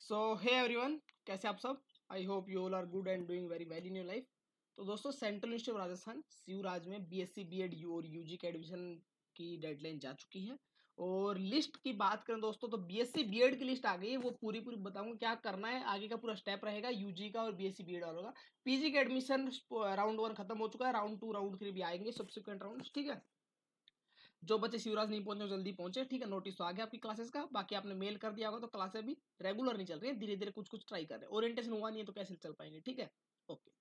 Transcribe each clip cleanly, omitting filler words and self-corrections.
सो hey everyone, कैसे आप सब। I hope you all are good and doing very well in your life. तो दोस्तों, central university of Rajasthan Shivraj में बीएससी बीएड और यूजी के एडमिशन की डेडलाइन जा चुकी है। और लिस्ट की बात करें दोस्तों, तो बीएससी बीएड की लिस्ट आ गई है। वो पूरी पूरी बताऊंगा क्या करना है, आगे का पूरा स्टेप रहेगा यूजी का और बीएससी बीएड वालों का। पीजी का एडमिशन राउंड 1 खत्म हो चुका है, राउंड 2 राउंड 3 भी आएंगे सब्सिक्वेंट राउंड, ठीक है। जो बच्चे शिवराज नहीं पहुंचे जल्दी पहुंचे, ठीक है। नोटिस तो आ गया आपकी क्लासेस का, बाकी आपने मेल कर दिया होगा, तो क्लासेस अभी रेगुलर नहीं चल रही है, धीरे धीरे कुछ कुछ ट्राई कर रहे हैं। ओरिएंटेशन हुआ नहीं है तो कैसे चल पाएंगे, ठीक है। ओके,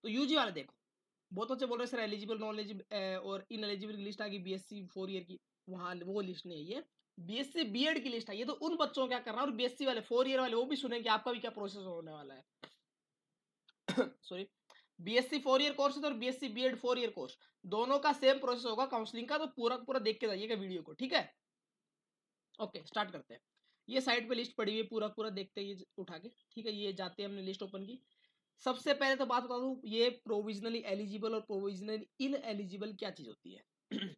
तो यूजी वाले देखो, बहुत बच्चे बोल रहे हैं सर एलिजिबल नॉन एलिजिबल और इन एलिजिबल की लिस्ट आ गई बीएससी 4 ईयर की। वहां वो लिस्ट नहीं है, ये बीएससी बीएड की लिस्ट आई है। तो उन बच्चों को क्या करना है, और बीएससी वाले 4 ईयर वाले वो भी सुनेंगे आपका भी क्या प्रोसेस होने वाला है। सॉरी, बीएससी 4 ईयर कोर्स है तो बीएससी बीएड 4 ईयर कोर्स, दोनों का सेम प्रोसेस होगा काउंसलिंग का। तो पूरा पूरा देख के जाइएगा वीडियो को, ठीक है। ओके, स्टार्ट करते हैं। ये साइड पे लिस्ट पड़ी हुई है, पूरा पूरा देखते हैं ये उठा के, ठीक है। ये जाते हैं, हमने लिस्ट ओपन की। सबसे पहले तो बात बता दूं, ये प्रोविजनली एलिजिबल और प्रोविजनली इन एलिजिबल क्या चीज होती है।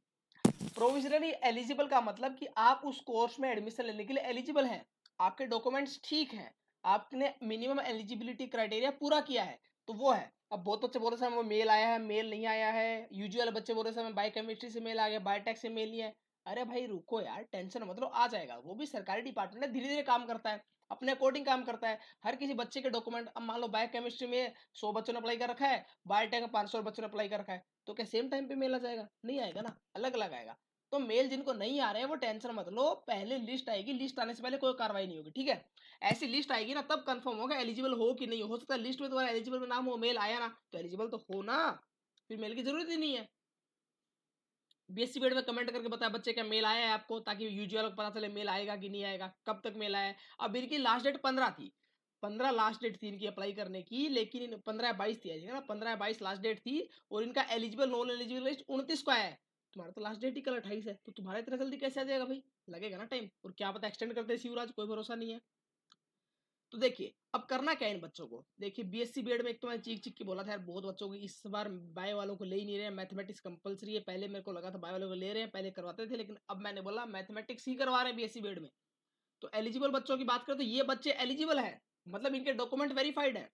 प्रोविजनली एलिजिबल का मतलब कि आप उस कोर्स में एडमिशन लेने के लिए एलिजिबल हैं, आपके डॉक्यूमेंट्स ठीक हैं, आपने मिनिमम एलिजिबिलिटी क्राइटेरिया पूरा किया है, तो वो है। अब बहुत बच्चे बोल रहे सर वो मेल आया है, मेल नहीं आया है। यूजुअल बच्चे बोल रहे सर बायोकेमिस्ट्री से मेल आ गया, बायोटेक से मेल नहीं है। अरे भाई रुको यार, टेंशन मतलब आ जाएगा। वो भी सरकारी डिपार्टमेंट है, धीरे धीरे काम करता है, अपने अकॉर्डिंग काम करता है। हर किसी बच्चे के डॉक्यूमेंट, अब मान लो बायोकेमिस्ट्री में 100 बच्चों ने अप्लाई कर रखा है, बायोटेक में 500 बच्चों ने अप्लाई कर रखा है, तो क्या सेम टाइम पे मेल आ जाएगा? नहीं आएगा ना, अलग अलग आएगा। तो मेल जिनको नहीं आ रहे हैं वो टेंशन मत लो, पहले लिस्ट आएगी, लिस्ट आने से पहले कोई कार्रवाई नहीं होगी, ठीक है। ऐसी लिस्ट आएगी ना तब कंफर्म होगा एलिजिबल हो कि नहीं। हो सकता है लिस्ट में तुम्हारा एलिजिबल में नाम हो, मेल आया ना, तो एलिजिबल तो हो ना, फिर मेल की जरूरत ही नहीं है। बीएससी बीएड में कमेंट करके बताया बच्चे क्या मेल आया है आपको, ताकि यूजुअल को पता चले मेल आएगा कि नहीं आएगा, कब तक मेल आया है। अब इनकी लास्ट डेट 15 थी, 15 लास्ट डेट थी इनकी अप्लाई करने की, लेकिन 15/22 थी ना, 15/22 लास्ट डेट थी। और इनका एलिजिबल नॉन एलिजिबल लिस्ट 29 को आया है। तुम्हारा तो लास्ट डेट ही कल 28 है, तो तुम्हारा इतना जल्दी कैसे आ जाएगा भाई? लगेगा ना टाइम, और क्या पता एक्सटेंड करते शिवराज, कोई भरोसा नहीं है। तो देखिए अब करना क्या है इन बच्चों को। देखिए बीएससी बीएड में एक तो मैंने चीख चीख के बोला था यार, बहुत बच्चों को इस बार बायो वालों को ले ही नहीं रहे हैं, मैथमेटिक्स कंपलसरी है। पहले मेरे को लगा था बायो वालों को ले रहे हैं, पहले करवाते थे, लेकिन अब मैंने बोला मैथमेटिक्स ही करवा रहे हैं बीएससी बीएड में। तो एलिजिबल बच्चों की बात करें तो ये बच्चे एलिजिबल है, मतलब इनके डॉक्यूमेंट वेरीफाइड है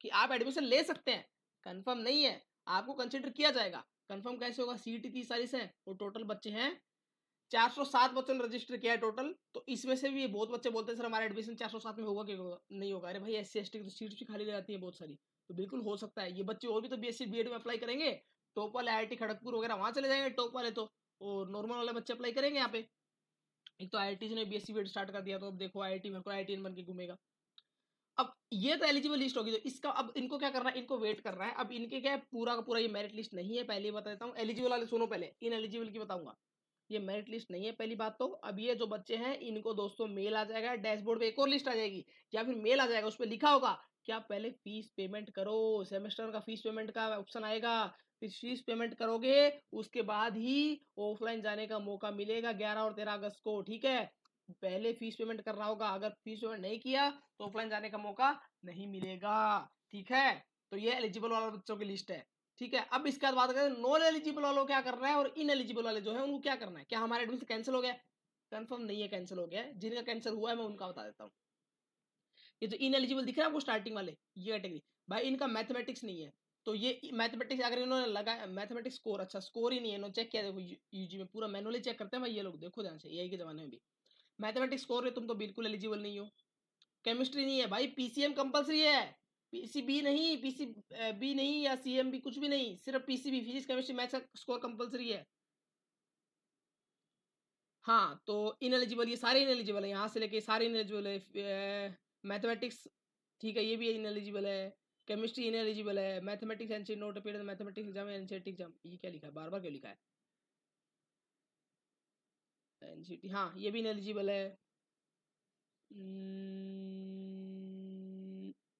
कि आप एडमिशन ले सकते हैं। कंफर्म नहीं है, आपको कंसिडर किया जाएगा। कंफर्म कैसे होगा? सीईटी 30 है और टोटल बच्चे हैं 407 बच्चों ने रजिस्टर किया है टोटल। तो इसमें से भी बहुत बच्चे बोलते हैं सर हमारा एडमिशन 407 में होगा कि होगा? नहीं होगा। अरे भाई एससी एसटी की तो सीट्स भी खाली रहती है बहुत सारी, तो बिल्कुल हो सकता है। ये बच्चे और भी तो बीएससी बीएड में अप्लाई करेंगे, टॉप वाले आईआईटी खड़गपुर वगैरह वहां चले जाएंगे टॉप वाले तो, और नॉर्मल वाले बच्चे अप्लाई करेंगे यहाँ पे। एक तो आईआईटी ने बीएससी बीएड स्टार्ट कर दिया, तो अब देखो आईआईटी में आईआईटी बन के घूमेगा। अब ये तो एलिजिबल लिस्ट होगी, तो इसका अब इनको क्या करना है, इनको वेट करना है। अब इनके क्या है, पूरा का पूरा ये मेरिट लिस्ट नहीं है, पहले बता देता हूँ। एलिजिबल वाले सुनो, पहले इन एलिजिबल की बताऊंगा। ये मेरिट लिस्ट नहीं है पहली बात तो। अब ये जो बच्चे हैं इनको दोस्तों मेल आ जाएगा, डैशबोर्ड पे एक और लिस्ट आ जाएगी, या फिर मेल आ जाएगा, उस पर लिखा होगा कि आप पहले फीस पेमेंट करो, सेमेस्टर का फीस पेमेंट का ऑप्शन आएगा। फिर फीस पेमेंट करोगे, उसके बाद ही ऑफलाइन जाने का मौका मिलेगा 11 और 13 अगस्त को, ठीक है। पहले फीस पेमेंट करना होगा, अगर फीस पेमेंट नहीं किया तो ऑफलाइन जाने का मौका नहीं मिलेगा, ठीक है। तो ये एलिजिबल वाले बच्चों की लिस्ट है, ठीक है। अब इसके बाद बात करें नॉन एलिजिबल वालों क्या करना है, और इन एलिजिबल वाले जो है उनको क्या करना है। क्या हमारा एडमिशन कैंसिल हो गया? कंफर्म नहीं है कैंसिल हो गया है। जिनका कैंसिल हुआ है मैं उनका बता देता हूँ। ये जो इन एलिजिबल दिख रहा है आपको स्टार्टिंग वाले, ये कैटेगरी, भाई इनका मैथमेटिक्स नहीं है। तो ये मैथमेटिक्स अगर इन्होंने लगाया, मैथमेटिक्स स्कोर, अच्छा स्कोर ही नहीं है, इन्होंने चेक किया, देखो यूजी में पूरा मैनुअली चेक करते हैं भाई ये लोग, देखो ध्यान से, एआई के जमाने में भी मैथमेटिक्स स्कोर है, तुम तो बिल्कुल एलिजिबल नहीं हो। केमिस्ट्री नहीं है भाई, पीसीएम कंपलसरी है, पीसीबी नहीं, पीसी बी नहीं या सीएमबी कुछ भी नहीं, सिर्फ पीसीबी, फिजिक्स केमिस्ट्री मैथ्स का स्कोर कंपलसरी है। हाँ, तो इनएलिजिबल, ये सारे इनएलिजिबल है, यहाँ से लेके सारे इनएलिजिबल है। मैथमेटिक्स ठीक है, ये भी इनएलिजिबल है। केमिस्ट्री इनएलिजिबल है। Mathematics NCT note appear mathematics exam, NCT exam, ये क्या लिखा है, बार बार क्यों लिखा है एनसीटी? हाँ, ये भी इनएलिजिबल है।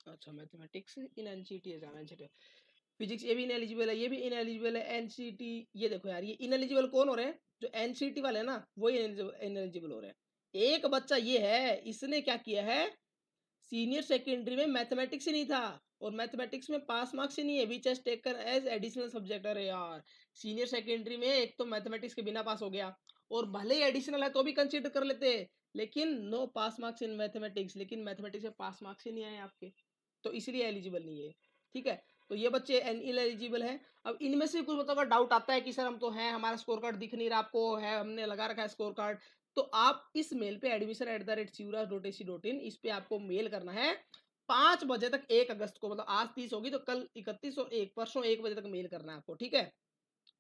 अच्छा, मैथमेटिक्स इन एनसीटी एग्जाम, एनसीटी फिजिक्स ये भी इनएलिजिबल है, ये भी इनएलिजिबल है। एनसीटी, ये देखो यार, ये इनएलिजिबल कौन हो रहे हैं? जो एनसीटी वाले हैं ना, वो इनएलिजिबल हो रहे हैं। एक बच्चा ये है, इसने क्या किया है, सीनियर सेकेंडरी में मैथमेटिक्स ही नहीं था, और मैथमेटिक्स में पास मार्क्स ही नहीं है, which has taken as additional subject. अरे यार, सीनियर सेकेंडरी में एक तो मैथमेटिक्स के बिना पास हो गया, और भले ही एडिशनल है तो भी कंसीडर कर लेते, लेकिन no pass marks in mathematics, लेकिन मैथमेटिक्स में पास मार्क्स ही नहीं आए आपके, तो इसलिए एलिजिबल नहीं है। ठीक है, तो ये बच्चे इनएलिजिबल है। अब इनमें से कुछ मतलब डाउट आता है कि सर हम तो हैं, हमारा स्कोर कार्ड दिख नहीं रहा आपको, है हमने लगा रखा है स्कोर कार्ड, तो आप इस मेल पे admission@sivraj.ac.in इस पे आपको मेल करना है 5 बजे तक 1 अगस्त को, मतलब आज 30 होगी तो कल 31 और 1 परसों 1 बजे तक मेल करना है आपको। ठीक है,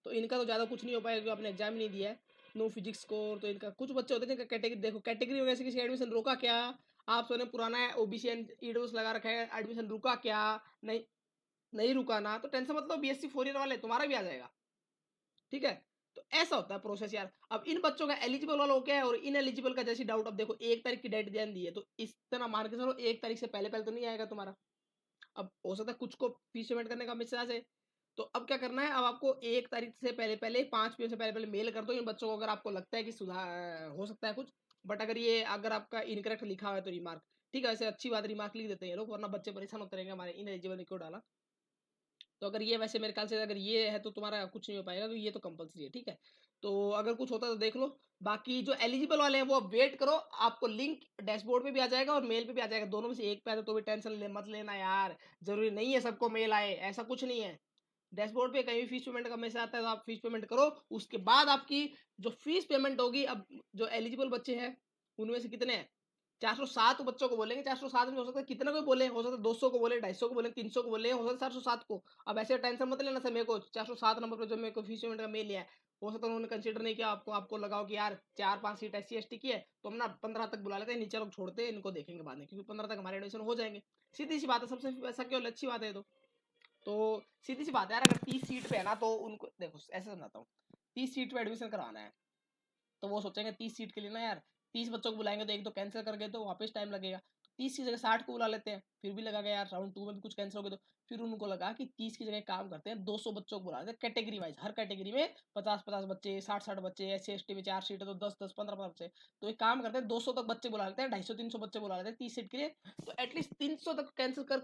तो इनका तो ज्यादा कुछ नहीं हो पाएगा क्योंकि आपने एग्जाम ही नहीं दिया है। नो फिजिक्स स्कोर, तो इनका कुछ बच्चे होते हैं जिनका कैटेगरी, देखो कैटेगरी वगैरह से किसी एडमिशन रोका क्या, आप सोने पुराना है ओबीसी एंड ईडब्ल्यूएस लगा रखा है, एडमिशन रुका क्या, नहीं नहीं रुका ना, तो टेंशन मतलब बीएससी 4 ईयर वाले तुम्हारा भी आ जाएगा। ठीक है, तो ऐसा होता है प्रोसेस यार। अब इन बच्चों का एलिजिबल वाला हो क्या है और इन एलिजिबल का जैसी डाउट, अब देखो 1 तारीख की डेट ध्यान दी है, तो इस तरह मान के चलो 1 तारीख से पहले पहले तो नहीं आएगा तुम्हारा। अब हो सकता है कुछ को फीस पेमेंट करने का मैसेज है, तो अब क्या करना है, अब आपको 1 तारीख से पहले पहले 5 पीएम से पहले पहले मेल कर दो इन बच्चों को, अगर आपको लगता है कि सुधार हो सकता है कुछ, बट अगर आपका इनकरेक्ट लिखा हुआ है तो रिमार्क, ठीक है, वैसे अच्छी बात रिमार्क लिख देते हैं लोग, वरना बच्चे परेशान होते रहेंगे हमारे इन एलिजिबल क्यों डाला। तो अगर ये वैसे मेरे ख्याल से अगर ये है तो तुम्हारा कुछ नहीं हो पाएगा क्योंकि ये तो कंपलसरी है। ठीक है, तो अगर कुछ होता है तो देख लो, बाकी जो एलिजिबल वाले हैं वो वेट करो, आपको लिंक डैशबोर्ड पे भी आ जाएगा और मेल पे भी आ जाएगा, दोनों में से एक पे आता तो भी टेंशन मत लेना यार, जरूरी नहीं है सबको मेल आए, ऐसा कुछ नहीं है। डैशबोर्ड पे कहीं भी फीस पेमेंट का मैसेज आता है तो आप फीस पेमेंट करो, उसके बाद आपकी जो फीस पेमेंट होगी, अब जो एलिजिबल बच्चे हैं उनमें से कितने हैं, 407 बच्चों को बोलेंगे, 407 में हो सकता है कितना को बोले, हो सकता है 200 को बोले, 250 को बोले, 300 को बोले, हो सकता है 407 को। अब ऐसे टेंशन मत लेना सर, मेरे को 407 नंबर पर जो मेरे को फीस पेमेंट का मेल लिया है, हो सकता है उन्होंने कंसिडर नहीं किया आपको, आपको लगाओ कि यार 4-5 सीट SC ST की है तो हम ना 15 तक बुला लेते हैं, नीचे लोग छोड़ते हैं, इनको देखेंगे बाद में, क्योंकि 15 तक हमारे एडमिशन हो जाएंगे। सीधी सी बात है, सबसे ऐसा क्यों अच्छी बात है तो सीधी सी बात है यार, अगर 30 सीट पे है ना तो उनको देखो ऐसे समझाता हूँ, 30 सीट पे एडमिशन करवाना है तो वो सोचेंगे 30 सीट के लिए ना यार 30 बच्चों को बुलाएंगे तो एक तो कैंसिल कर गए तो वापस टाइम लगेगा, 30 की जगह 60 को बुला लेते हैं, फिर भी लगा गया यार राउंड 2 में भी कुछ कैंसिल हो गया, तो फिर उनको लगा कि 30 की जगह काम करते हैं 200 बच्चों को बुला लेते हैं कैटेगरी वाइज, हर कैटेगरी में 50-50 बच्चे, 60-60 बच्चे, SC ST में 4 सीट है तो 10-10 15-15 बच्चे, तो एक काम करते हैं 200 तक बच्चे बुला लेते हैं, 250-300 बच्चे बुला लेते हैं 30 सीट के लिए, तो एटलीस्ट 300 तक कैंसिल कर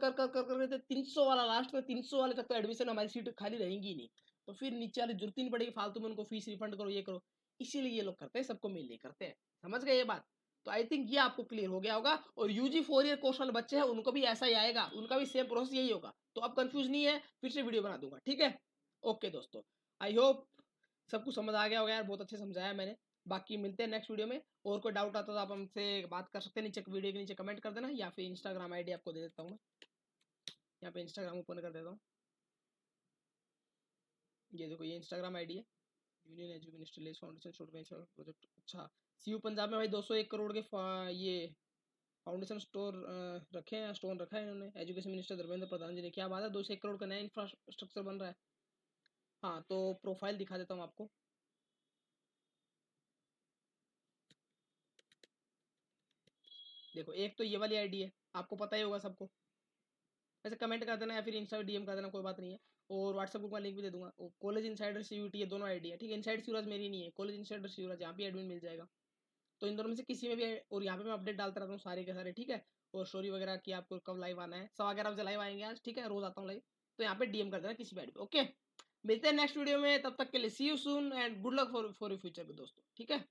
300 वाला लास्ट में 300 वाले तक तो एडमिशन हमारी सीट खाली रहेंगी नहीं, तो फिर नीचे वाली जरूरत ही नहीं पड़ेगी फालतू में उनको फीस रिफंड करो ये करो, इसीलिए ये लोग करते हैं, सबको मिल करते हैं। समझ गए ये बात, तो आई थिंक ये आपको क्लियर हो गया होगा। और यूजी 4 ईयर कोर्स वाले बच्चे हैं उनको भी ऐसा ही आएगा, उनका भी सेम प्रोसेस यही होगा, तो अब कंफ्यूज नहीं है, फिर से वीडियो बना दूंगा। ठीक है, ओके दोस्तों, आई होप सब कुछ समझ आ गया होगा यार, बहुत अच्छे समझाया मैंने। बाकी मिलते हैं नेक्स्ट वीडियो में, और कोई डाउट आता तो आप हमसे बात कर सकते हैं, नीचे वीडियो के नीचे कमेंट कर देना, या फिर इंस्टाग्राम आईडी आपको दे देता हूँ मैं, यहाँ पे इंस्टाग्राम ओपन कर देता हूँ, ये देखो ये इंस्टाग्राम आईडी है, union education foundation student project. अच्छा, सीयू पंजाब में भाई 201 करोड़ के ये फाउंडेशन स्टोर रखे हैं, स्टोन रखा है इन्होंने, एजुकेशन मिनिस्टर धर्मेंद्र प्रधान जी ने, क्या बात है, 201 करोड़ का नया इंफ्रास्ट्रक्चर बन रहा है। हाँ तो प्रोफाइल दिखा देता हूँ आपको, देखो एक तो ये वाली आईडी है, आपको पता ही होगा सबको, वैसे कमेंट कर देना या फिर इंस्टा DM कर देना, कोई बात नहीं है, और व्हाट्सएप ग्रुप का लिंक भी दे दूंगा। कॉलेज इनसाइडर CUT ये दोनों आईडी है, ठीक है, इनसाइड शिवराज मेरी नहीं है, कॉलेज इनसाइडर शिवराज यहाँ भी एडमिन मिल जाएगा, तो इन दोनों में से किसी में भी, और यहाँ पे मैं अपडेट डालता रहता हूँ सारे के सारे। ठीक है, और स्टोरी वगैरह की आपको कब लाइव आना है, 11:15 बजे लाइव आएंगे आज, ठीक है, रोज आता हूँ लाइव, तो यहाँ पे DM कर देना किसी भी आईडी पे। ओके, मिलते हैं नेक्स्ट वीडियो में, तब तक के लिए see you soon and good luck for your future दोस्तों। ठीक है।